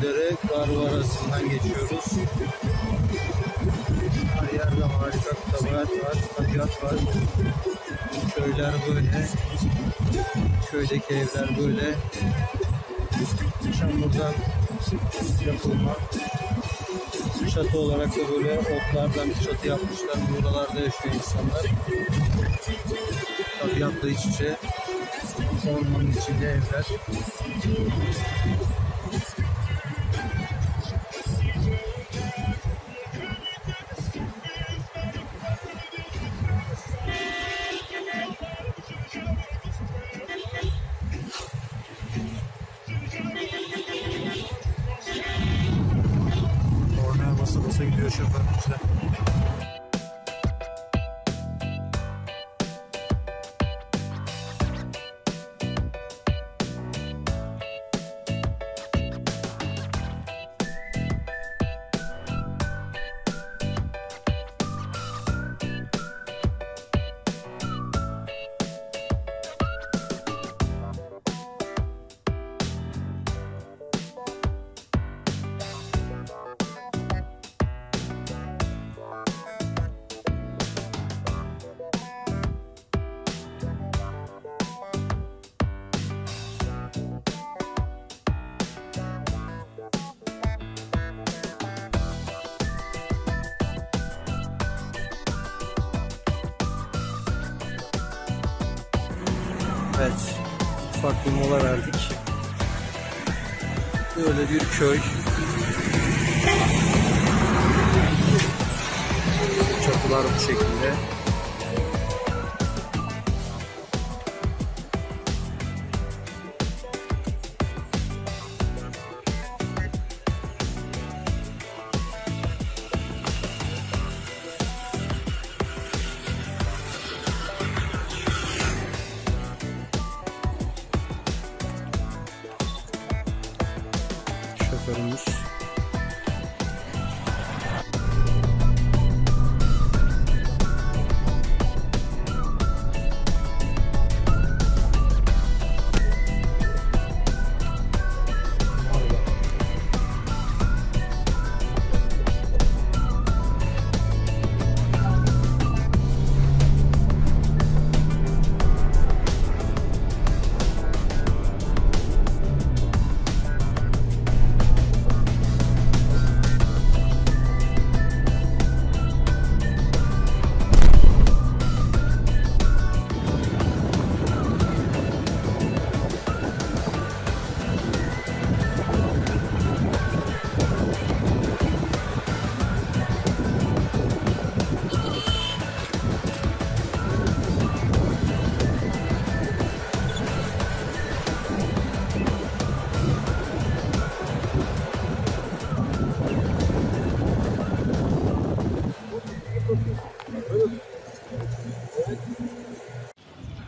Göldere Garva arasından geçiyoruz. Her yerde harika bir tabiat var. Köyler böyle. Köydeki evler böyle. Çamurdan yapılma. Çatı olarak da böyle otlardan bir çatı yapmışlar. Buralarda yaşıyor insanlar. Tabiatla iç içe. Ormanın içinde evler. Oraya basa basa gidiyor şoförümüzle. Evet, ufak bir mola verdik. Böyle bir köy. Çatılar bu şekilde. Şoförümüz.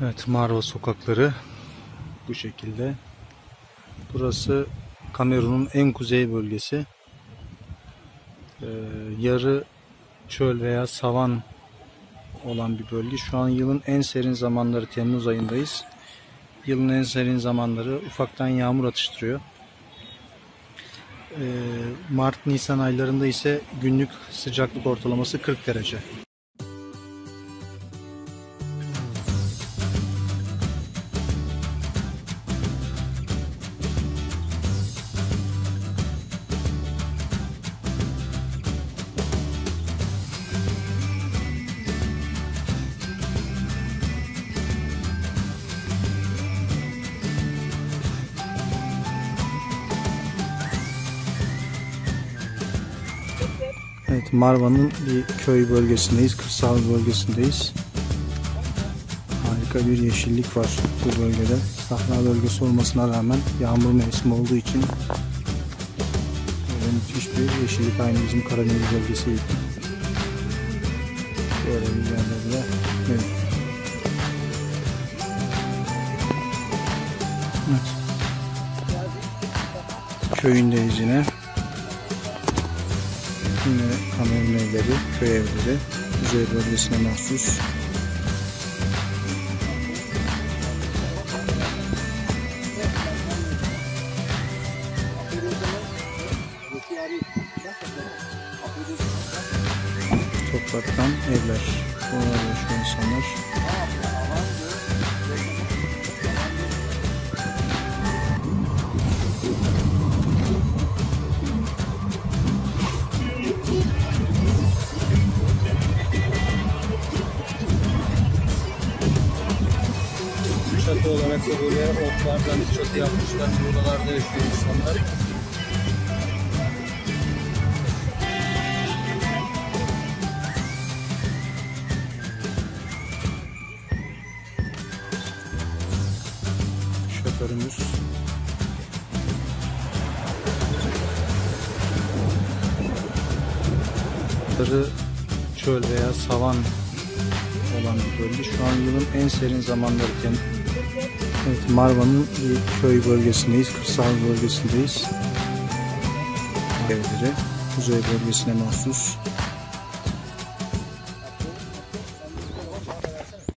Evet, Marva sokakları bu şekilde. Burası Kamerun'un en kuzey bölgesi. Yarı çöl veya savan olan bir bölge. Şu an yılın en serin zamanları, Temmuz ayındayız. Yılın en serin zamanları, ufaktan yağmur atıştırıyor. Mart-Nisan aylarında ise günlük sıcaklık ortalaması 40 derece. Evet, Marva'nın bir köy bölgesindeyiz, kırsal bölgesindeyiz. Harika bir yeşillik var bu bölgede. Sahra bölgesi olmasına rağmen yağmur mevsimi olduğu için böyle müthiş bir yeşillik, aynı bizim Karadeniz bölgesi gibi. Böyle bir yerlerde mevcut. Evet. Köyündeyiz yine. Yine Kamerun evleri, köy evleri, kuzey bölgesine mahsus. Ufaktan evler. Bunlar yaşıyor insanlar. Çatı olarak da böyle otlardan çatı yapmışlar. Buralarda yaşıyor insanlar. Şoförümüz. Çöl veya savan olan bir bölge. Şu an yılın en serin zamanlarıken, evet, Marva'nın bir köy bölgesindeyiz, kırsal bölgesindeyiz. Evleri kuzey bölgesine mahsus.